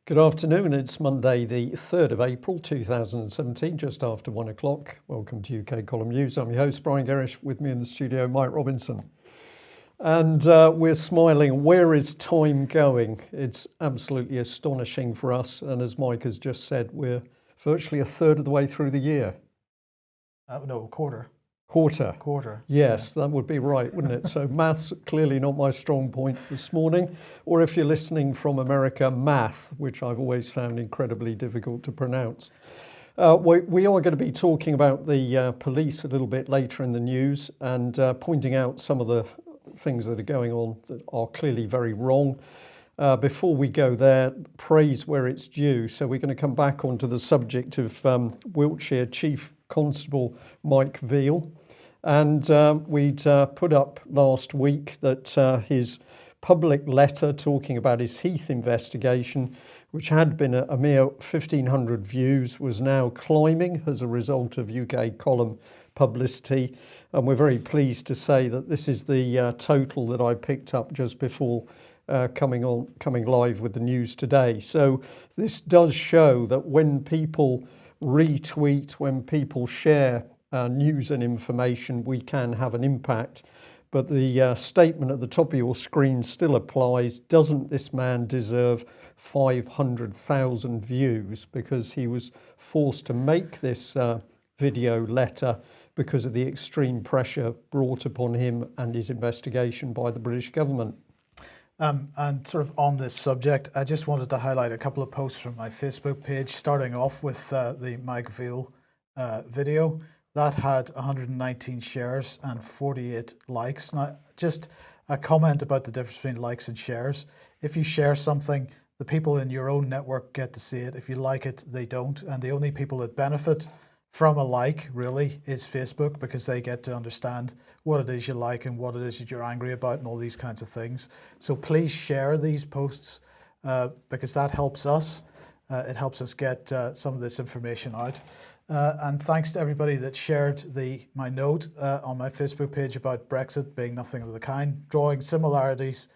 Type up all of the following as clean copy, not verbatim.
Good afternoon. It's Monday, the 3rd of April 2017, just after 1 o'clock. Welcome to UK Column News. I'm your host, Brian Gerrish. With me in the studio, Mike Robinson. And we're smiling. Where is time going? It's absolutely astonishing for us. And as Mike has just said, we're virtually a third of the way through the year. No, quarter. Quarter. Yes, yeah. That would be right, wouldn't it? So maths, clearly not my strong point this morning. Or if you're listening from America, math, which I've always found incredibly difficult to pronounce. We are going to be talking about the police a little bit later in the news and pointing out some of the things that are going on that are clearly very wrong. Before we go there, praise where it's due. So we're going to come back onto the subject of Wiltshire Chief Constable Mike Veal. And we'd put up last week that his public letter talking about his Heath investigation, which had been a mere 1,500 views, was now climbing as a result of UK column publicity. And we're very pleased to say that this is the total that I picked up just before coming live with the news today. So this does show that when people retweet, when people share news and information, we can have an impact. But the statement at the top of your screen still applies. Doesn't this man deserve 500,000 views? Because he was forced to make this video letter because of the extreme pressure brought upon him and his investigation by the British government. And sort of on this subject, I just wanted to highlight a couple of posts from my Facebook page, starting off with the Mike Veal video. That had 119 shares and 48 likes. Now, just a comment about the difference between likes and shares. If you share something, the people in your own network get to see it. If you like it, they don't. And the only people that benefit from a like really is Facebook, because they get to understand what it is you like and what it is that you're angry about and all these kinds of things. So please share these posts because that helps us. It helps us get some of this information out. And thanks to everybody that shared my note on my Facebook page about Brexit being nothing of the kind, drawing similarities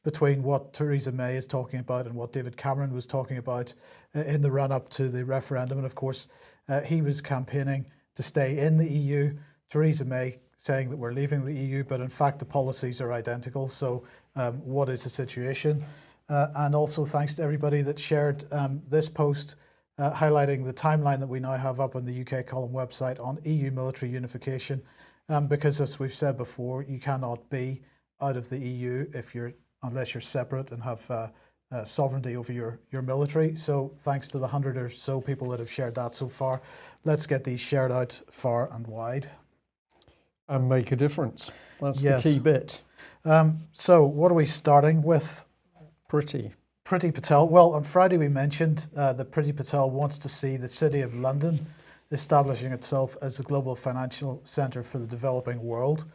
between what Theresa May is talking about and what David Cameron was talking about in the run-up to the referendum. And of course, he was campaigning to stay in the EU. Theresa May saying that we're leaving the EU, but in fact the policies are identical. So what is the situation? And also thanks to everybody that shared this post highlighting the timeline that we now have up on the UK Column website on EU military unification, because as we've said before, you cannot be out of the EU unless you're separate and have sovereignty over your military. So thanks to the 100 or so people that have shared that so far, let's get these shared out far and wide. And make a difference. That's the key bit. So what are we starting with? Priti Patel. Well, on Friday we mentioned that Priti Patel wants to see the City of London establishing itself as the global financial centre for the developing world.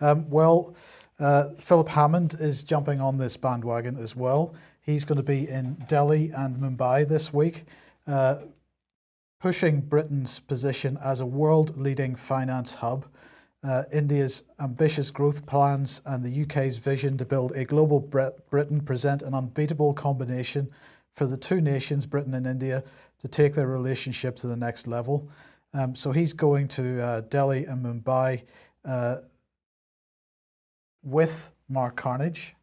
Philip Hammond is jumping on this bandwagon as well. He's going to be in Delhi and Mumbai this week, pushing Britain's position as a world-leading finance hub, India's ambitious growth plans and the UK's vision to build a global Britain present an unbeatable combination for the two nations, Britain and India, to take their relationship to the next level. So he's going to Delhi and Mumbai with Mark Carnage.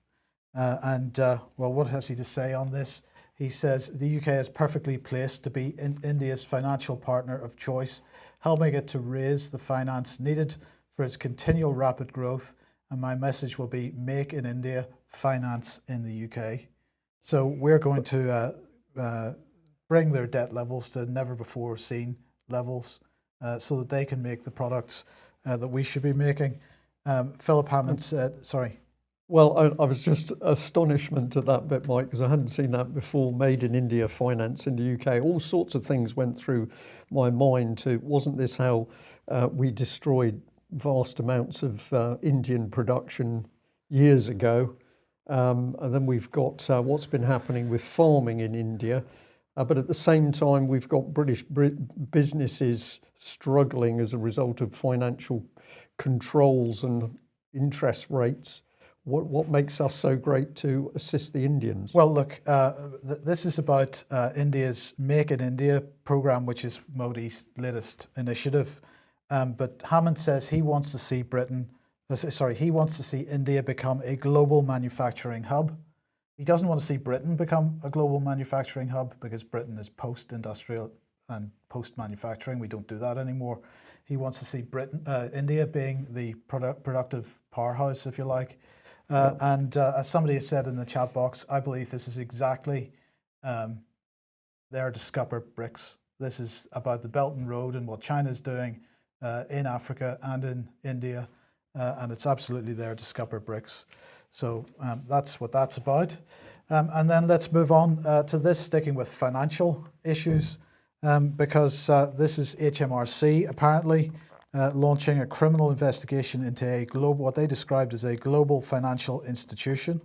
What has he to say on this? He says the UK is perfectly placed to be India's financial partner of choice, helping it to raise the finance needed for its continual rapid growth. And my message will be make in India, finance in the UK. So we're going to bring their debt levels to never before seen levels so that they can make the products that we should be making. Philip Hammond said, sorry. Well, I was just astonishment at that bit, Mike, because I hadn't seen that before. Made in India, finance in the UK. All sorts of things went through my mind. Wasn't this how we destroyed vast amounts of Indian production years ago? And then we've got what's been happening with farming in India. But at the same time, we've got British businesses struggling as a result of financial controls and interest rates, What makes us so great to assist the Indians? Well, look, this is about India's Make in India program, which is Modi's latest initiative. But Hammond says he wants to see he wants to see India become a global manufacturing hub. He doesn't want to see Britain become a global manufacturing hub because Britain is post-industrial and post-manufacturing. We don't do that anymore. He wants to see India being the productive powerhouse, if you like. And as somebody has said in the chat box, I believe this is exactly there to scupper BRICS. This is about the Belt and Road and what China's doing in Africa and in India, and it's absolutely there to scupper BRICS. So that's what that's about. And then let's move on to this, sticking with financial issues, because this is HMRC apparently launching a criminal investigation into a global, what they described as a global financial institution.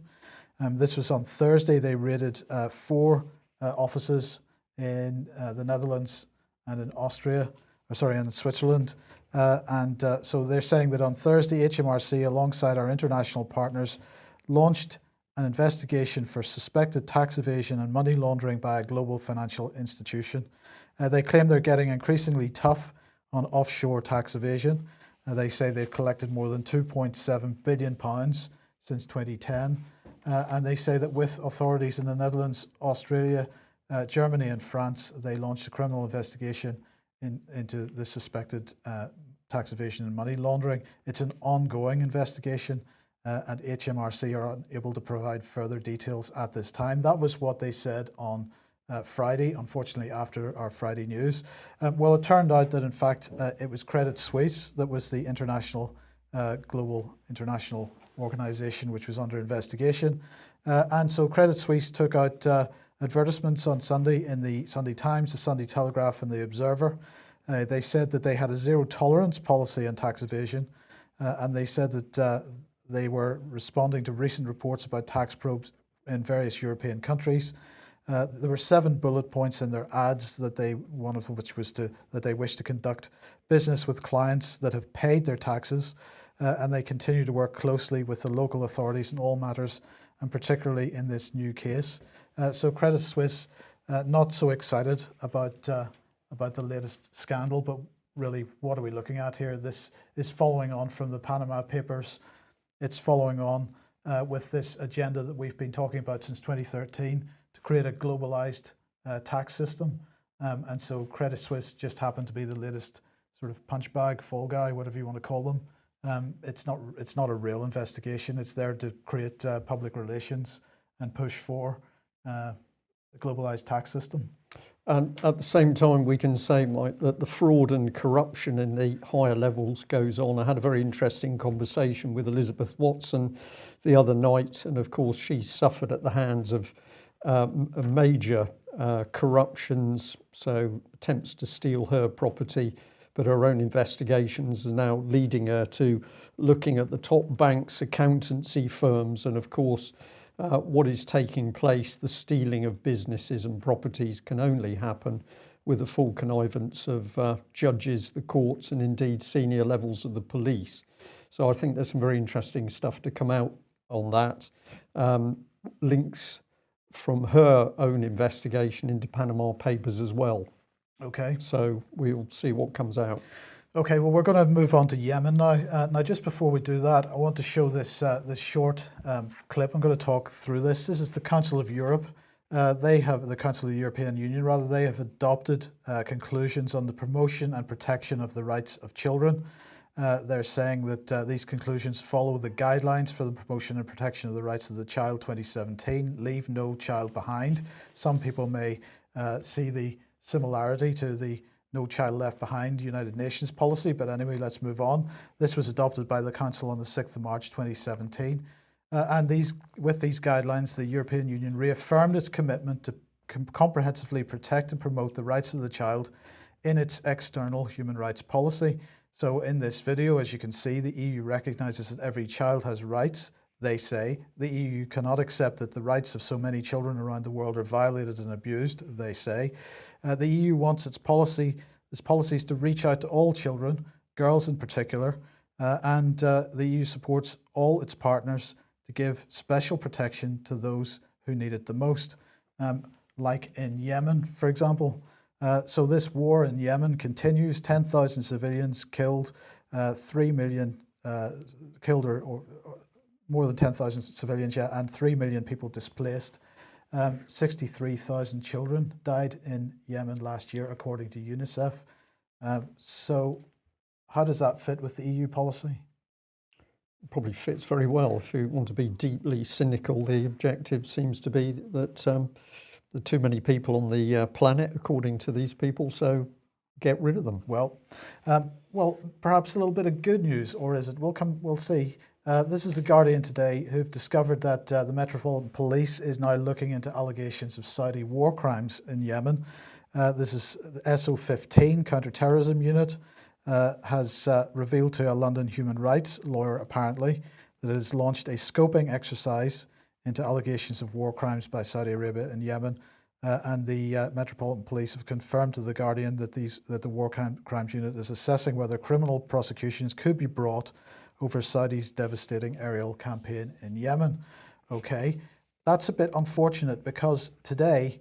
This was on Thursday. They raided 4 offices in the Netherlands and in and in Switzerland. So they're saying that on Thursday, HMRC, alongside our international partners, launched an investigation for suspected tax evasion and money laundering by a global financial institution. They claim they're getting increasingly tough on offshore tax evasion. They say they've collected more than £2.7 billion since 2010. And they say that with authorities in the Netherlands, Australia, Germany and France, they launched a criminal investigation into the suspected tax evasion and money laundering. It's an ongoing investigation, and HMRC are unable to provide further details at this time. That was what they said on Friday, unfortunately after our Friday news. Well, it turned out that in fact it was Credit Suisse that was the global international organization which was under investigation. And so Credit Suisse took out advertisements on Sunday in the Sunday Times, the Sunday Telegraph and the Observer. They said that they had a zero tolerance policy on tax evasion, and they said that they were responding to recent reports about tax probes in various European countries. There were 7 bullet points in their ads one of which was that they wish to conduct business with clients that have paid their taxes, and they continue to work closely with the local authorities in all matters, and particularly in this new case. So Credit Suisse not so excited about the latest scandal, but really, what are we looking at here? This is following on from the Panama Papers. It's following on with this agenda that we've been talking about since 2013 to create a globalized tax system. And so Credit Suisse just happened to be the latest sort of punch bag, fall guy, whatever you want to call them. It's not a real investigation. It's there to create public relations and push for a globalized tax system. And at the same time, we can say, Mike, that the fraud and corruption in the higher levels goes on. I had a very interesting conversation with Elizabeth Watson the other night, and of course she suffered at the hands of major corruptions, so attempts to steal her property, but her own investigations are now leading her to looking at the top banks, accountancy firms, and of course what is taking place, the stealing of businesses and properties, can only happen with the full connivance of judges, the courts, and indeed senior levels of the police. So I think there's some very interesting stuff to come out on that. Links from her own investigation into Panama Papers as well. Okay. So we'll see what comes out. Okay, well, we're going to move on to Yemen now. Now, just before we do that, I want to show this short clip. I'm going to talk through this. This is the Council of Europe. The Council of the European Union, rather, they have adopted conclusions on the promotion and protection of the rights of children. They're saying that these conclusions follow the guidelines for the promotion and protection of the rights of the child 2017, Leave No Child Behind. Some people may see the similarity to the No Child Left Behind United Nations policy, but anyway, let's move on. This was adopted by the Council on the 6th of March 2017. And with these guidelines, the European Union reaffirmed its commitment to comprehensively protect and promote the rights of the child in its external human rights policy. So in this video, as you can see, the EU recognises that every child has rights. They say the EU cannot accept that the rights of so many children around the world are violated and abused. They say the EU wants its policies to reach out to all children, girls in particular, and the EU supports all its partners to give special protection to those who need it the most, like in Yemen, for example. So this war in Yemen continues. 10,000 civilians killed, 3 million killed, or more than 10,000 civilians, yeah, and 3 million people displaced. 63,000 children died in Yemen last year, according to UNICEF. So how does that fit with the EU policy? Probably fits very well. If you want to be deeply cynical, the objective seems to be that there are too many people on the planet, according to these people, so get rid of them. Well, perhaps a little bit of good news, or is it? We'll see. This is The Guardian today, who've discovered that the Metropolitan Police is now looking into allegations of Saudi war crimes in Yemen. This is the SO15 counter-terrorism unit has revealed to a London human rights lawyer, apparently, that it has launched a scoping exercise into allegations of war crimes by Saudi Arabia in Yemen. And the Metropolitan Police have confirmed to The Guardian that the War Crimes Unit is assessing whether criminal prosecutions could be brought over Saudi's devastating aerial campaign in Yemen. Okay, that's a bit unfortunate because today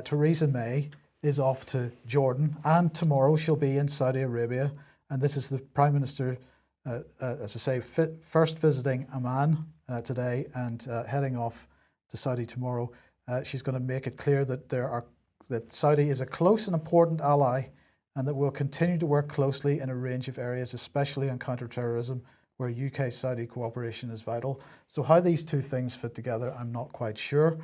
Theresa May is off to Jordan, and tomorrow she'll be in Saudi Arabia, and this is the Prime Minister, as I say, first visiting Amman today and heading off to Saudi tomorrow. She's going to make it clear that Saudi is a close and important ally, and that we'll continue to work closely in a range of areas, especially on counter-terrorism, where UK-Saudi cooperation is vital. So how these two things fit together, I'm not quite sure.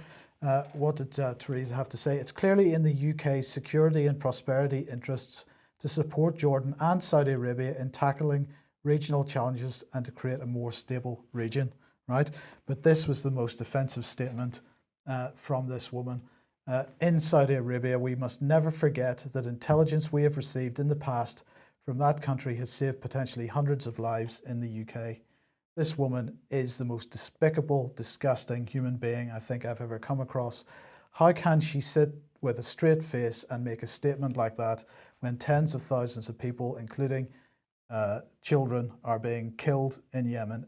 What did Theresa have to say? It's clearly in the UK's security and prosperity interests to support Jordan and Saudi Arabia in tackling regional challenges and to create a more stable region, right? But this was the most offensive statement from this woman. In Saudi Arabia, we must never forget that intelligence we have received in the past from that country has saved potentially hundreds of lives in the UK. This woman is the most despicable, disgusting human being I think I've ever come across. How can she sit with a straight face and make a statement like that when tens of thousands of people, including children, are being killed in Yemen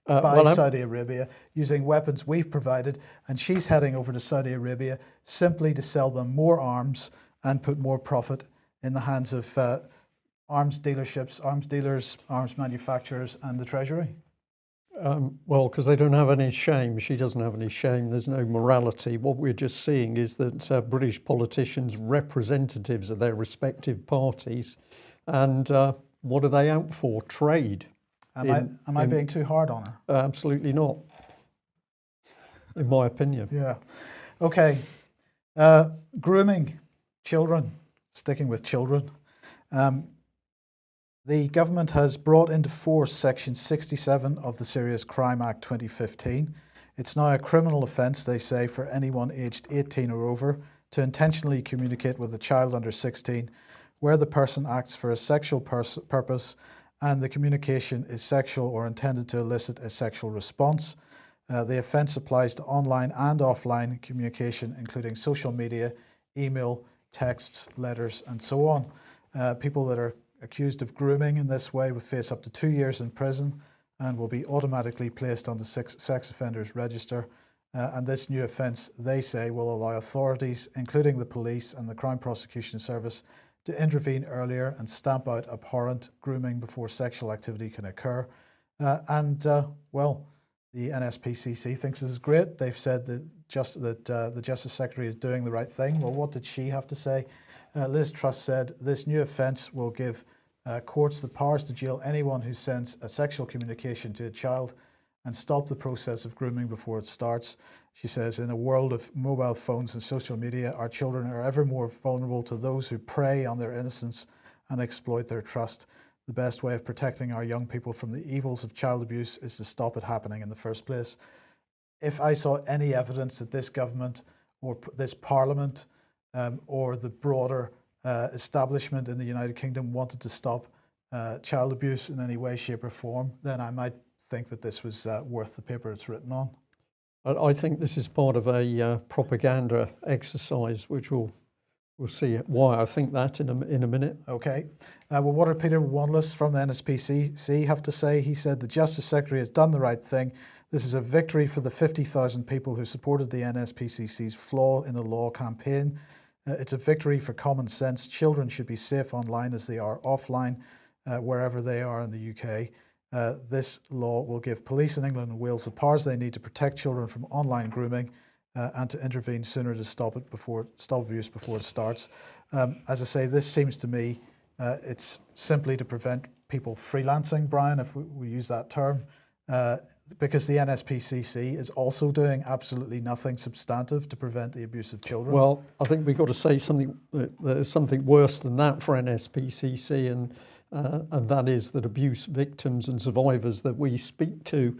by Saudi Arabia using weapons we've provided, and she's heading over to Saudi Arabia simply to sell them more arms and put more profit in the hands of arms dealerships, arms dealers, arms manufacturers, and the Treasury? Well, because they don't have any shame. She doesn't have any shame. There's no morality. What we're just seeing is that British politicians, representatives of their respective parties, and what are they out for? Trade. Am I being too hard on her? Absolutely not, in my opinion. Yeah. Okay. Grooming children, sticking with children. The government has brought into force Section 67 of the Serious Crime Act 2015. It's now a criminal offence, they say, for anyone aged 18 or over to intentionally communicate with a child under 16 where the person acts for a sexual purpose and the communication is sexual or intended to elicit a sexual response. The offence applies to online and offline communication, including social media, email, texts, letters, and so on. People that are accused of grooming in this way will face up to 2 years in prison and will be automatically placed on the sex offenders register. And this new offence, they say, will allow authorities, including the police and the Crown Prosecution Service, to intervene earlier and stamp out abhorrent grooming before sexual activity can occur. Well, the NSPCC thinks this is great. They've said that the Justice Secretary is doing the right thing. Well, what did she have to say? Liz Truss said this new offence will give courts the powers to jail anyone who sends a sexual communication to a child and stop the process of grooming before it starts. She says, in a world of mobile phones and social media, our children are ever more vulnerable to those who prey on their innocence and exploit their trust. The best way of protecting our young people from the evils of child abuse is to stop it happening in the first place. If I saw any evidence that this government or this parliament or the broader establishment in the United Kingdom wanted to stop child abuse in any way, shape or form, then I might think that this was worth the paper it's written on. I think this is part of a propaganda exercise, which we'll see why I think that in a minute. Okay. Well, what did Peter Wanless from the NSPCC have to say? He said the Justice Secretary has done the right thing. This is a victory for the 50,000 people who supported the NSPCC's Flaw in the Law campaign. It's a victory for common sense. Children should be safe online as they are offline, wherever they are in the UK. This law will give police in England and Wales the powers they need to protect children from online grooming and to intervene sooner to stop abuse before it starts. As I say, this seems to me it's simply to prevent people freelancing, Brian, if we use that term, because the NSPCC is also doing absolutely nothing substantive to prevent the abuse of children. Well, I think we've got to say something. There's something worse than that for NSPCC, and that is that abuse victims and survivors that we speak to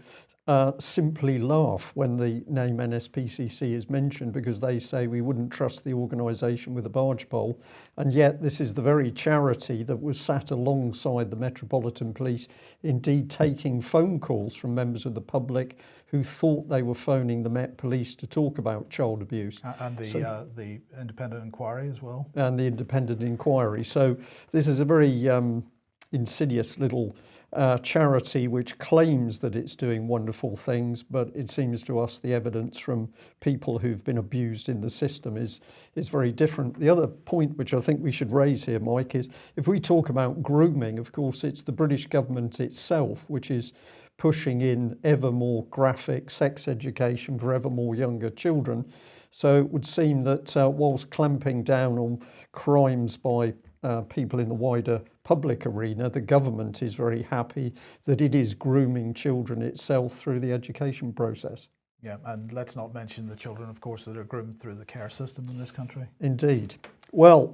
simply laugh when the name NSPCC is mentioned, because they say we wouldn't trust the organisation with a barge pole, and yet this is the very charity that was sat alongside the Metropolitan Police, indeed taking phone calls from members of the public who thought they were phoning the Met Police to talk about child abuse. And the independent inquiry as well. And the independent inquiry. So this is a very insidious little charity which claims that it's doing wonderful things, but it seems to us the evidence from people who've been abused in the system is very different. The other point which I think we should raise here, Mike, is if we talk about grooming, of course it's the British government itself which is pushing in ever more graphic sex education for ever more younger children. So it would seem that whilst clamping down on crimes by people in the wider public arena, the government is very happy that it is grooming children itself through the education process. Yeah, and let's not mention the children, of course, that are groomed through the care system in this country. Indeed. Well,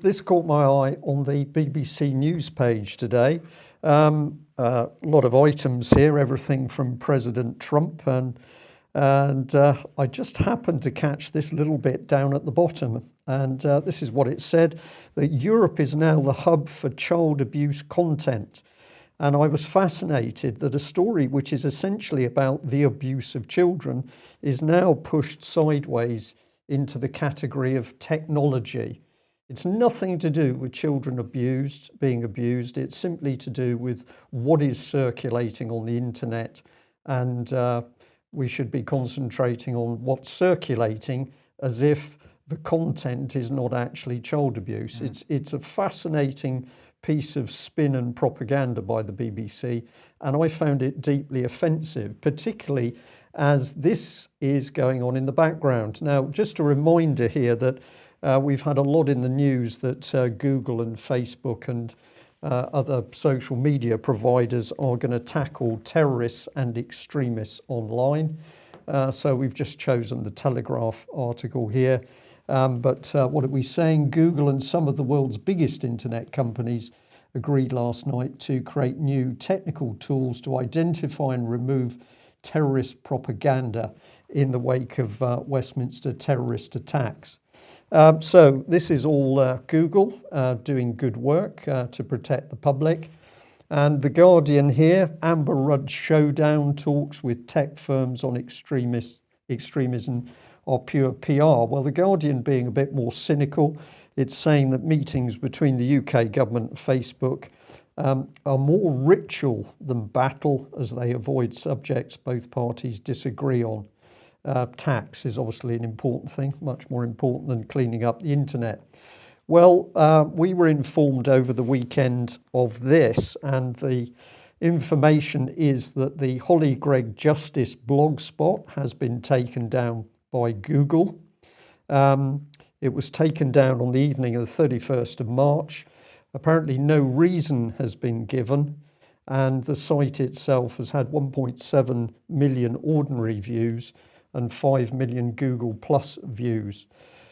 this caught my eye on the BBC News page today. A lot of items here, everything from President Trump, and I just happened to catch this little bit down at the bottom, and this is what it said, that Europe is now the hub for child abuse content. And I was fascinated that a story which is essentially about the abuse of children is now pushed sideways into the category of technology. It's nothing to do with children being abused. It's simply to do with what is circulating on the internet, and we should be concentrating on what's circulating as if the content is not actually child abuse. It's a fascinating piece of spin and propaganda by the BBC, and I found it deeply offensive, particularly as this is going on in the background. Now, just a reminder here that we've had a lot in the news that Google and Facebook and other social media providers are going to tackle terrorists and extremists online. So we've just chosen the Telegraph article here. But what are we saying? Google and some of the world's biggest internet companies agreed last night to create new technical tools to identify and remove terrorist propaganda in the wake of Westminster terrorist attacks. So this is all Google doing good work to protect the public. And The Guardian here, Amber Rudd showdown talks with tech firms on extremism or pure PR. Well, The Guardian being a bit more cynical, it's saying that meetings between the UK government and Facebook are more ritual than battle, as they avoid subjects both parties disagree on. Tax is obviously an important thing, much more important than cleaning up the internet. Well, we were informed over the weekend of this, and the information is that the Holly Gregg Justice blogspot has been taken down by Google. It was taken down on the evening of the 31st of March. Apparently no reason has been given, and the site itself has had 1.7 million ordinary views and 5 million Google Plus views.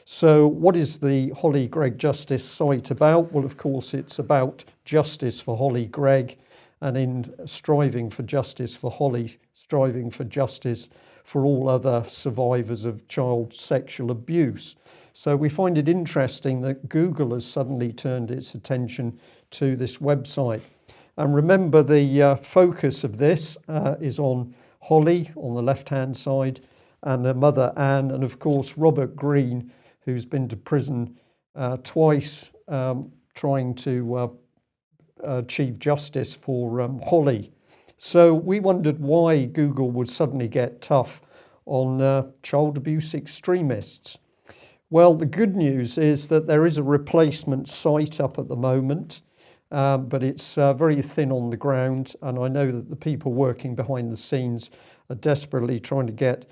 So what is the Holly Gregg Justice site about? Well, of course, it's about justice for Holly Gregg, and in striving for justice for Holly, striving for justice for all other survivors of child sexual abuse. So we find it interesting that Google has suddenly turned its attention to this website. And remember, the focus of this is on Holly on the left-hand side, and her mother Anne, and of course Robert Greene, who's been to prison twice trying to achieve justice for Holly. So we wondered why Google would suddenly get tough on child abuse extremists. Well, the good news is that there is a replacement site up at the moment, but it's very thin on the ground, and I know that the people working behind the scenes are desperately trying to get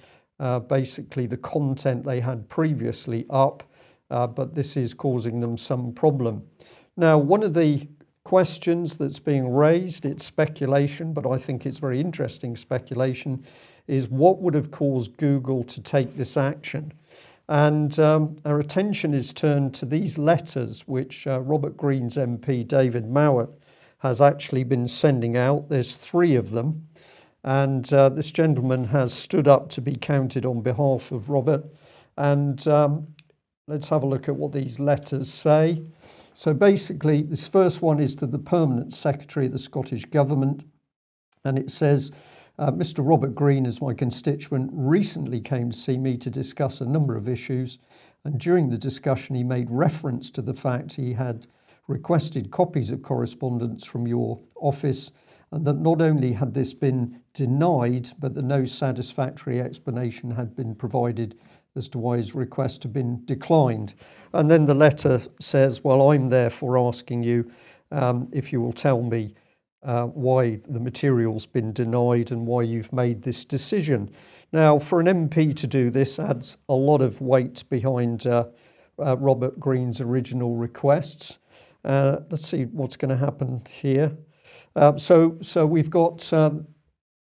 basically the content they had previously up, but this is causing them some problem. Now, one of the questions that's being raised, it's speculation, but I think it's very interesting speculation, is what would have caused Google to take this action? And our attention is turned to these letters which Robert Green's MP David Mowat has actually been sending out. There's 3 of them, and this gentleman has stood up to be counted on behalf of Robert. And let's have a look at what these letters say. So basically, this first one is to the Permanent Secretary of the Scottish Government, and it says, Mr. Robert Green, as my constituent, recently came to see me to discuss a number of issues, and during the discussion he made reference to the fact he had requested copies of correspondence from your office, and that not only had this been denied, but that no satisfactory explanation had been provided as to why his request had been declined. And then the letter says, well, I'm therefore asking you if you will tell me why the material's been denied and why you've made this decision. Now, for an MP to do this adds a lot of weight behind Robert Green's original requests. Let's see what's going to happen here. So we've got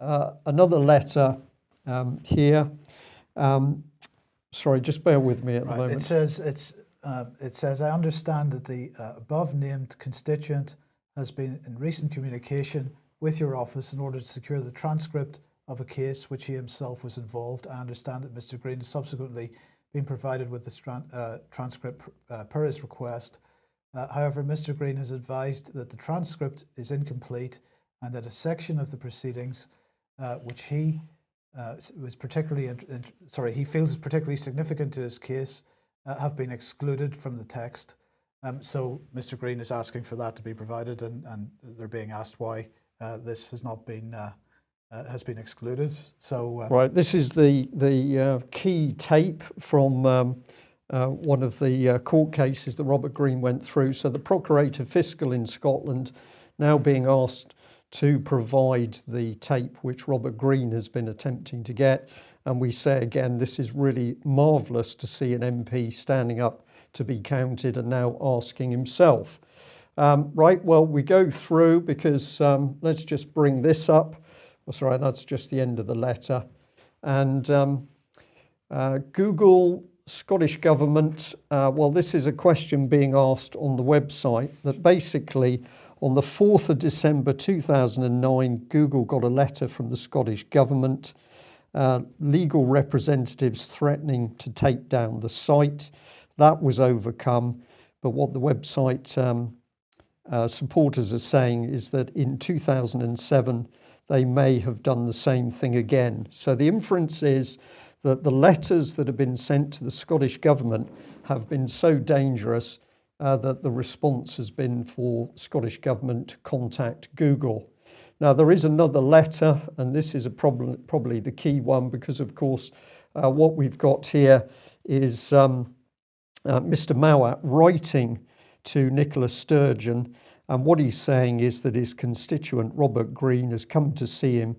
another letter here. Sorry, just bear with me at the moment. It says, I understand that the above named constituent has been in recent communication with your office in order to secure the transcript of a case which he himself was involved. I understand that Mr. Green has subsequently been provided with the transcript per his request. However, Mr. Green has advised that the transcript is incomplete and that a section of the proceedings which he he feels is particularly significant to his case have been excluded from the text. So Mr. Green is asking for that to be provided, and they're being asked why this has not been has been excluded. So right, this is the key tape from one of the court cases that Robert Green went through. So the Procurator Fiscal in Scotland now being asked to provide the tape which Robert Green has been attempting to get. And we say again, this is really marvellous to see an MP standing up to be counted and now asking himself. Right, well, we go through because let's just bring this up. Oh, sorry, that's just the end of the letter. And Google, Scottish Government, well, this is a question being asked on the website that basically on the 4th of December 2009, Google got a letter from the Scottish Government, legal representatives threatening to take down the site. That was overcome, but what the website supporters are saying is that in 2007 they may have done the same thing again. So the inference is that the letters that have been sent to the Scottish Government have been so dangerous that the response has been for Scottish Government to contact Google. Now there is another letter, and this is probably the key one, because of course what we've got here is Mr. Mowat writing to Nicola Sturgeon, and what he's saying is that his constituent Robert Green has come to see him,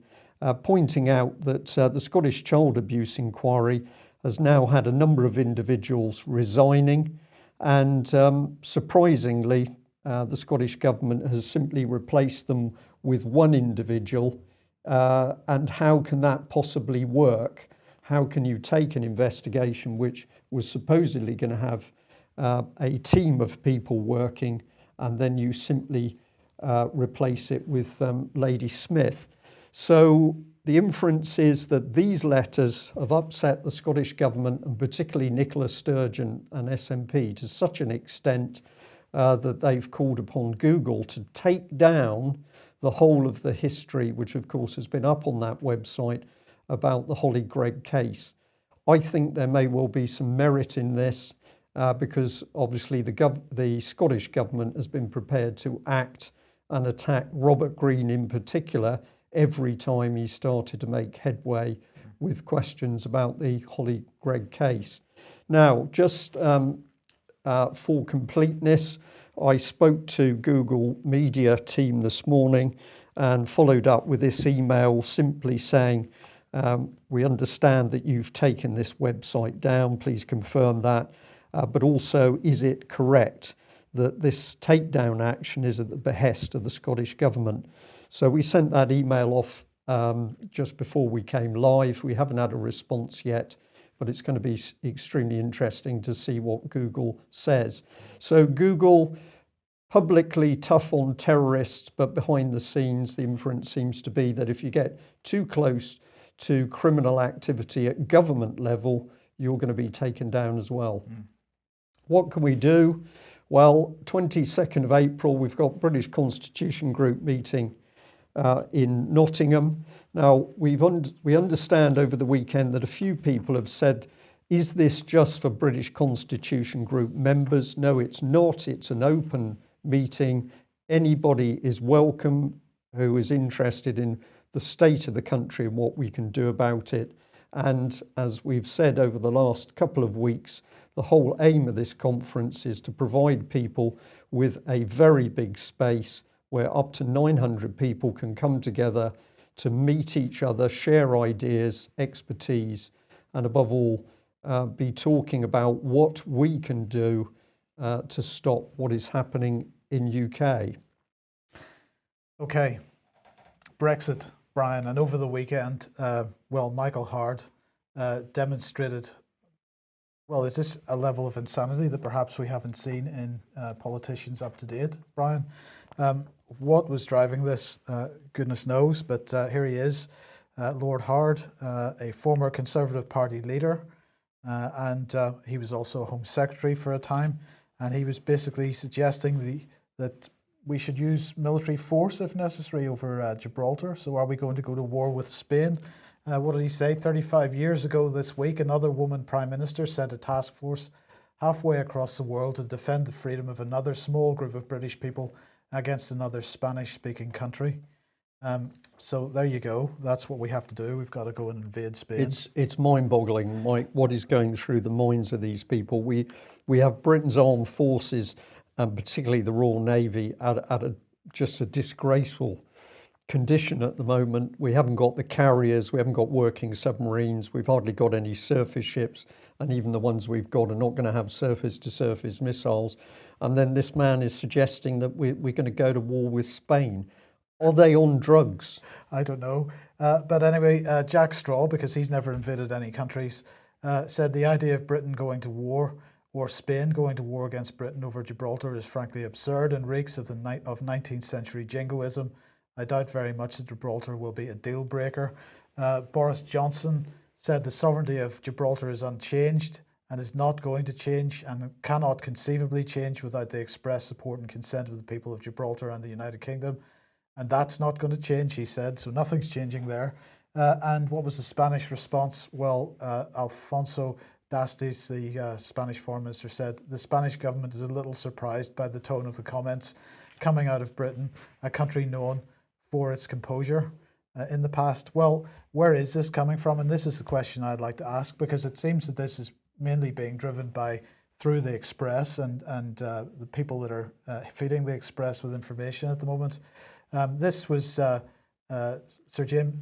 pointing out that the Scottish Child Abuse Inquiry has now had a number of individuals resigning, and surprisingly the Scottish Government has simply replaced them with one individual, and how can that possibly work? How can you take an investigation which was supposedly going to have a team of people working, and then you simply replace it with Lady Smith? So the inference is that these letters have upset the Scottish Government, and particularly Nicola Sturgeon and SNP, to such an extent that they've called upon Google to take down the whole of the history, which of course has been up on that website, about the Holly Gregg case. I think there may well be some merit in this because obviously the Scottish Government has been prepared to act and attack Robert Green in particular every time he started to make headway with questions about the Holly Gregg case. Now, just for completeness, I spoke to Google Media team this morning and followed up with this email simply saying, we understand that you've taken this website down, please confirm that, but also is it correct that this takedown action is at the behest of the Scottish Government? So we sent that email off just before we came live. We haven't had a response yet, but it's going to be extremely interesting to see what Google says. So Google, publicly tough on terrorists, but behind the scenes, the inference seems to be that if you get too close to criminal activity at government level, you're going to be taken down as well. What can we do? Well, 22nd of April, we've got British Constitution Group meeting in Nottingham. Now, we understand over the weekend that a few people have said, is this just for British Constitution Group members? No, it's not. It's an open meeting. Anybody is welcome who is interested in the state of the country and what we can do about it. And as we've said over the last couple of weeks, the whole aim of this conference is to provide people with a very big space where up to 900 people can come together to meet each other, share ideas, expertise, and above all, be talking about what we can do to stop what is happening in UK. Okay, Brexit, Brian, and over the weekend, Michael Hard demonstrated, is this a level of insanity that perhaps we haven't seen in politicians up to date, Brian? What was driving this, goodness knows, but here he is, Lord Hard, a former Conservative Party leader, and he was also a Home Secretary for a time, and he was basically suggesting that we should use military force if necessary over Gibraltar. So are we going to go to war with Spain? What did he say? 35 years ago this week, another woman Prime Minister sent a task force halfway across the world to defend the freedom of another small group of British people against another Spanish-speaking country. So there you go. That's what we have to do. We've got to go and invade Spain. It's mind-boggling, Mike, what is going through the minds of these people. We have Britain's armed forces, and particularly the Royal Navy, at just a disgraceful condition at the moment. We haven't got the carriers, we haven't got working submarines, we've hardly got any surface ships, and even the ones we've got are not going to have surface-to-surface missiles. And then this man is suggesting that we're going to go to war with Spain. Are they on drugs? I don't know. But anyway, Jack Straw, because he's never invaded any countries, said the idea of Britain going to war or Spain going to war against Britain over Gibraltar is frankly absurd and reeks of 19th century jingoism. I doubt very much that Gibraltar will be a deal breaker. Boris Johnson said the sovereignty of Gibraltar is unchanged and is not going to change and cannot conceivably change without the express support and consent of the people of Gibraltar and the United Kingdom. And that's not going to change, he said, so nothing's changing there. And what was the Spanish response? Well, Alfonso Dastis, the Spanish foreign minister, said the Spanish government is a little surprised by the tone of the comments coming out of Britain, a country known for its composure in the past. Well, where is this coming from? And this is the question I'd like to ask, because it seems that this is mainly being driven through the Express and the people that are feeding the Express with information at the moment. This was Sir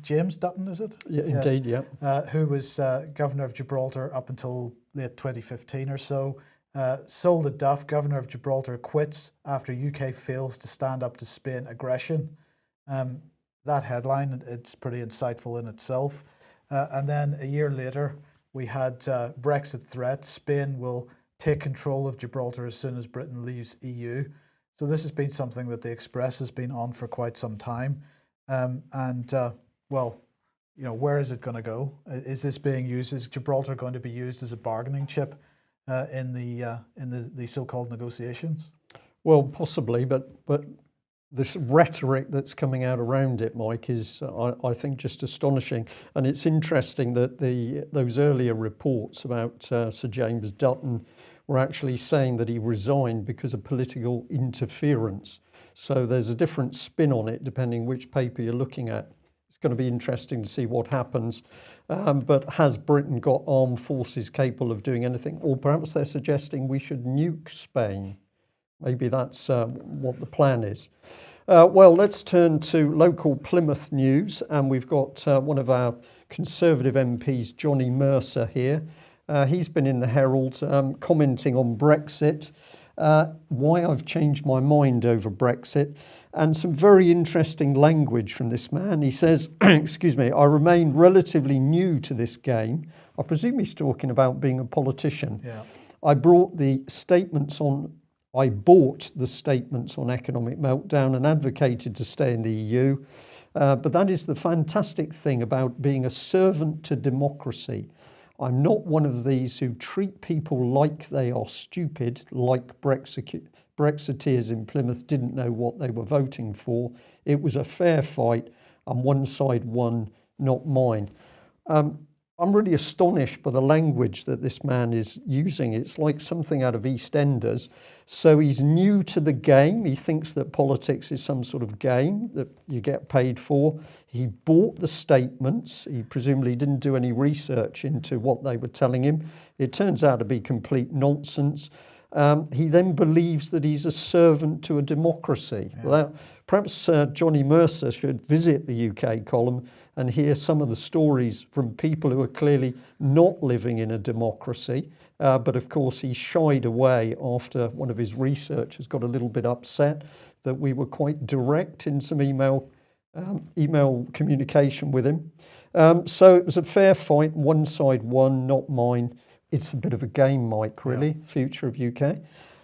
James Dutton, is it? Yeah, indeed, yes. Yeah. Who was governor of Gibraltar up until late 2015 or so. Sol the Duff, governor of Gibraltar, quits after UK fails to stand up to Spain aggression. That headline, it's pretty insightful in itself. And then a year later, we had Brexit threat. Spain will take control of Gibraltar as soon as Britain leaves EU. So this has been something that the Express has been on for quite some time. Where is it going to go? Is this being used? Is Gibraltar going to be used as a bargaining chip in the so-called negotiations? Well, possibly, but this rhetoric that's coming out around it, Mike, is I think just astonishing. And it's interesting that those earlier reports about Sir James Dutton were actually saying that he resigned because of political interference. So there's a different spin on it depending which paper you're looking at. going to be interesting to see what happens. But has Britain got armed forces capable of doing anything? Or perhaps they're suggesting we should nuke Spain. Maybe that's what the plan is. Well, let's turn to local Plymouth news, and we've got one of our Conservative MPs, Johnny Mercer, here. He's been in the Herald commenting on Brexit, why I've changed my mind over Brexit, and some very interesting language from this man. He says, excuse me, I remain relatively new to this game. I presume he's talking about being a politician. Yeah. I bought the statements on economic meltdown and advocated to stay in the EU. But that is the fantastic thing about being a servant to democracy. I'm not one of these who treat people like they are stupid, like Brexiteers in Plymouth didn't know what they were voting for. It was a fair fight and one side won, not mine. I'm really astonished by the language that this man is using. It's like something out of EastEnders. So he's new to the game. He thinks that politics is some sort of game that you get paid for. He bought the statements. He presumably didn't do any research into what they were telling him. It turns out to be complete nonsense. He then believes that he's a servant to a democracy. Yeah. Well, perhaps Johnny Mercer should visit the UK column and hear some of the stories from people who are clearly not living in a democracy. But of course, he shied away after one of his researchers got a little bit upset that we were quite direct in some email communication with him. So it was a fair fight. One side won, not mine. It's a bit of a game, Mike, really, yeah. Future of UK.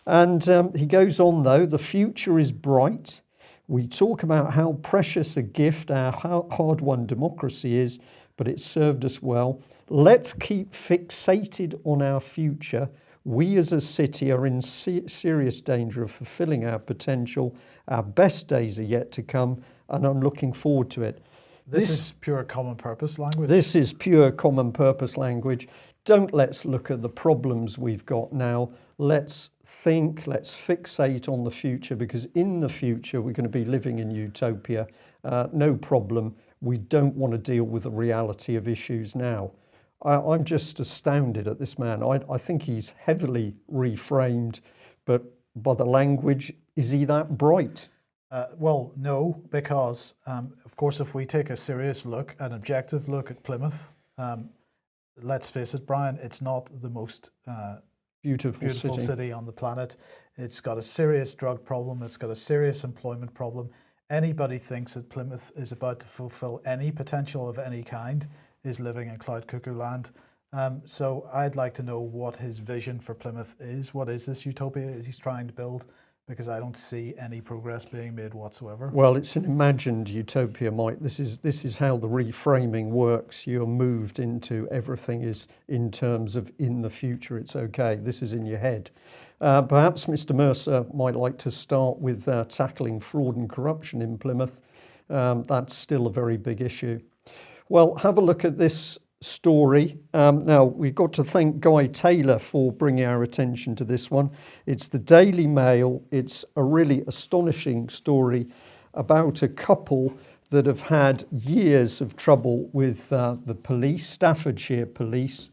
And he goes on, though, the future is bright. We talk about how precious a gift our hard-won democracy is, but it's served us well. Let's keep fixated on our future. We as a city are in serious danger of fulfilling our potential. Our best days are yet to come, and I'm looking forward to it. This is pure common purpose language. This is pure common purpose language. Don't let's look at the problems we've got now. Let's think, let's fixate on the future, because in the future we're going to be living in utopia. No problem. We don't want to deal with the reality of issues now. I'm just astounded at this man. I think he's heavily reframed, but by the language, is he that bright? Well, no, because of course, if we take a serious look, an objective look at Plymouth, let's face it, Brian, it's not the most beautiful city on the planet. It's got a serious drug problem. It's got a serious employment problem. Anybody thinks that Plymouth is about to fulfill any potential of any kind is living in cloud cuckoo land. So I'd like to know what his vision for Plymouth is. What is this utopia he's trying to build? Because I don't see any progress being made whatsoever. Well, it's an imagined utopia, Mike. This is how the reframing works. You're moved into everything is in terms of in the future, it's okay. This is in your head. Perhaps Mr. Mercer might like to start with tackling fraud and corruption in Plymouth. That's still a very big issue. Well, have a look at this story. Now, we've got to thank Guy Taylor for bringing our attention to this one. It's the Daily Mail. It's a really astonishing story about a couple that have had years of trouble with the police, Staffordshire police,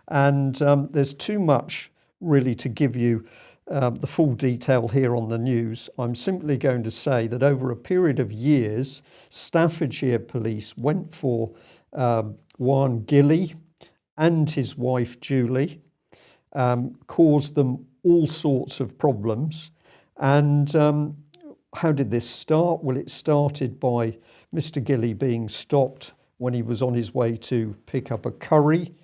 and there's too much really to give you the full detail here on the news. I'm simply going to say that over a period of years, Staffordshire police went for Juan Gilly and his wife Julie, caused them all sorts of problems. And how did this start? Well, it started by Mr. Gilly being stopped when he was on his way to pick up a curry.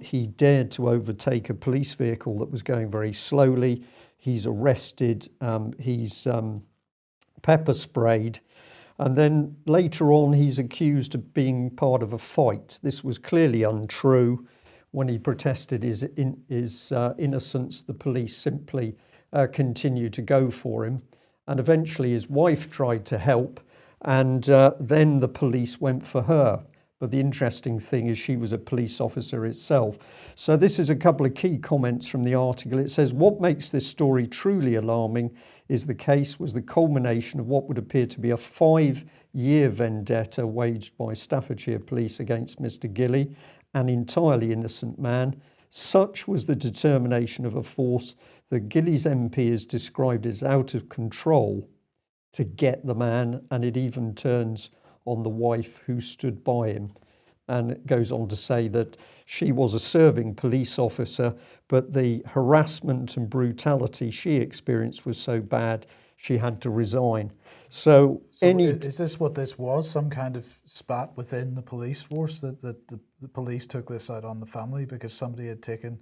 He dared to overtake a police vehicle that was going very slowly. He's arrested. He's pepper sprayed. And then later on, he's accused of being part of a fight. This was clearly untrue. When he protested his innocence, the police simply continued to go for him. And eventually his wife tried to help, and then the police went for her. But the interesting thing is she was a police officer itself. So this is a couple of key comments from the article. It says, what makes this story truly alarming is the case was the culmination of what would appear to be a 5-year vendetta waged by Staffordshire police against Mr. Gilly, an entirely innocent man. Such was the determination of a force that Gilly's MP is described as out of control to get the man, and it even turns on the wife who stood by him. And it goes on to say that she was a serving police officer, but the harassment and brutality she experienced was so bad she had to resign. So is this what this was? Some kind of spat within the police force that the police took this out on the family because somebody had taken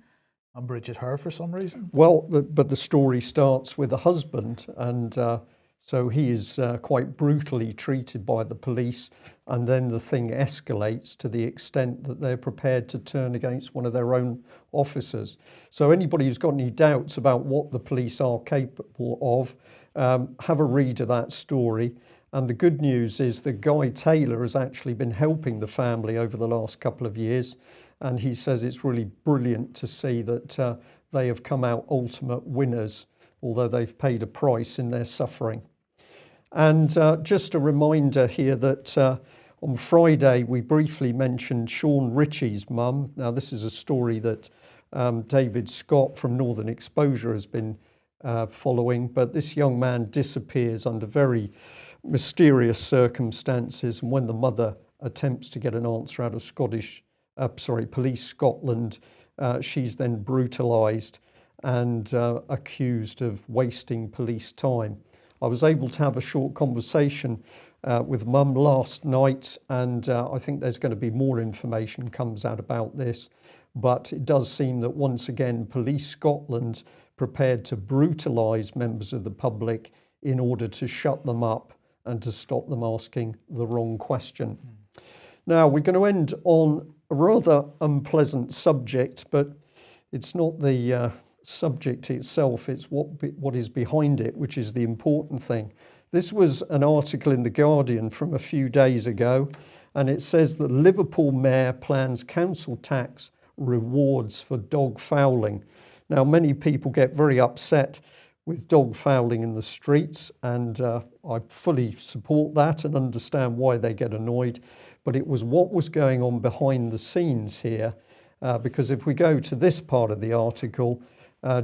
umbrage at her for some reason? Well, but the story starts with a husband, and so he is quite brutally treated by the police, and then the thing escalates to the extent that they're prepared to turn against one of their own officers. So anybody who's got any doubts about what the police are capable of, have a read of that story. And the good news is that Guy Taylor has actually been helping the family over the last couple of years, and he says it's really brilliant to see that they have come out ultimate winners, although they've paid a price in their suffering. And just a reminder here that on Friday we briefly mentioned Sean Ritchie's mum. Now this is a story that David Scott from Northern Exposure has been following, but this young man disappears under very mysterious circumstances, and when the mother attempts to get an answer out of Police Scotland, she's then brutalised and accused of wasting police time. I was able to have a short conversation with Mum last night, and I think there's going to be more information comes out about this, but it does seem that once again Police Scotland prepared to brutalise members of the public in order to shut them up and to stop them asking the wrong question. Now we're going to end on a rather unpleasant subject, but it's not the subject itself, it's what is behind it, which is the important thing. This was an article in The Guardian from a few days ago, and it says that Liverpool Mayor plans council tax rewards for dog fouling. Now, many people get very upset with dog fouling in the streets, and I fully support that and understand why they get annoyed, but it was what was going on behind the scenes here, because if we go to this part of the article,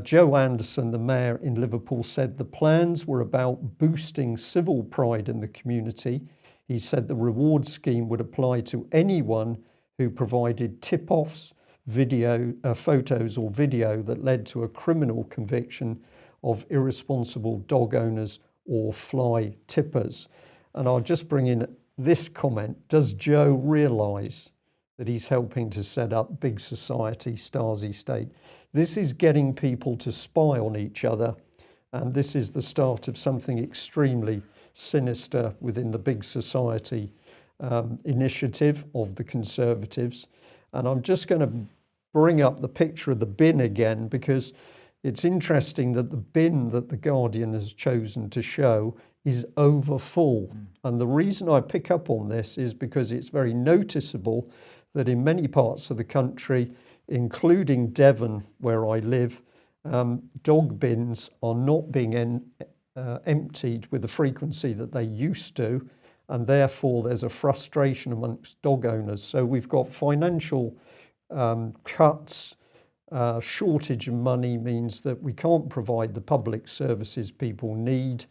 Joe Anderson, the mayor in Liverpool, said the plans were about boosting civil pride in the community. He said the reward scheme would apply to anyone who provided tip-offs, photos or video that led to a criminal conviction of irresponsible dog owners or fly tippers. And I'll just bring in this comment. Does Joe realise that he's helping to set up big society Stasi state? This is getting people to spy on each other, and this is the start of something extremely sinister within the big society initiative of the Conservatives. And I'm just going to bring up the picture of the bin again, because it's interesting that the bin that The Guardian has chosen to show is over full. And the reason I pick up on this is because it's very noticeable that in many parts of the country, including Devon, where I live, dog bins are not being emptied with the frequency that they used to, and therefore there's a frustration amongst dog owners. So we've got financial cuts, shortage of money means that we can't provide the public services people need.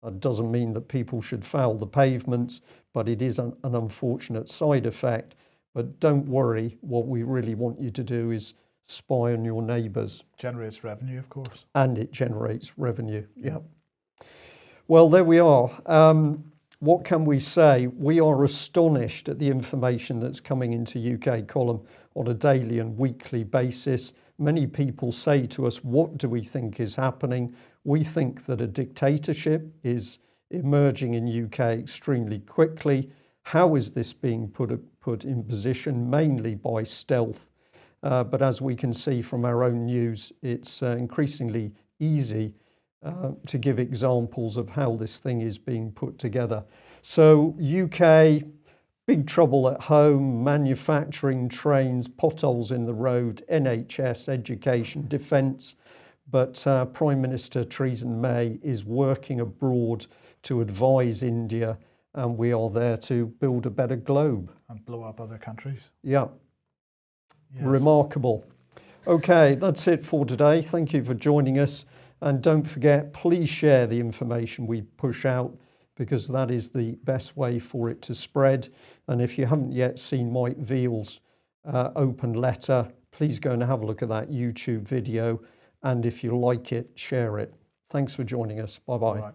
It doesn't mean that people should foul the pavements, but it is an unfortunate side effect. But don't worry, what we really want you to do is spy on your neighbours. Generates revenue, of course. And it generates revenue, yeah. Well, there we are. What can we say? We are astonished at the information that's coming into UK Column on a daily and weekly basis. Many people say to us, what do we think is happening? We think that a dictatorship is emerging in UK extremely quickly. How is this being put in position? Mainly by stealth. But as we can see from our own news, it's increasingly easy to give examples of how this thing is being put together. So UK Big trouble at home, manufacturing, trains, potholes in the road, NHS, education, defence. But Prime Minister Theresa May is working abroad to advise India, and we are there to build a better globe. And blow up other countries. Yeah, Yes. remarkable. Okay, that's it for today. Thank you for joining us. And don't forget, please share the information we push out, because that is the best way for it to spread. And if you haven't yet seen Mike Veal's open letter, please go and have a look at that YouTube video. And if you like it, share it. Thanks for joining us. Bye-bye. Right.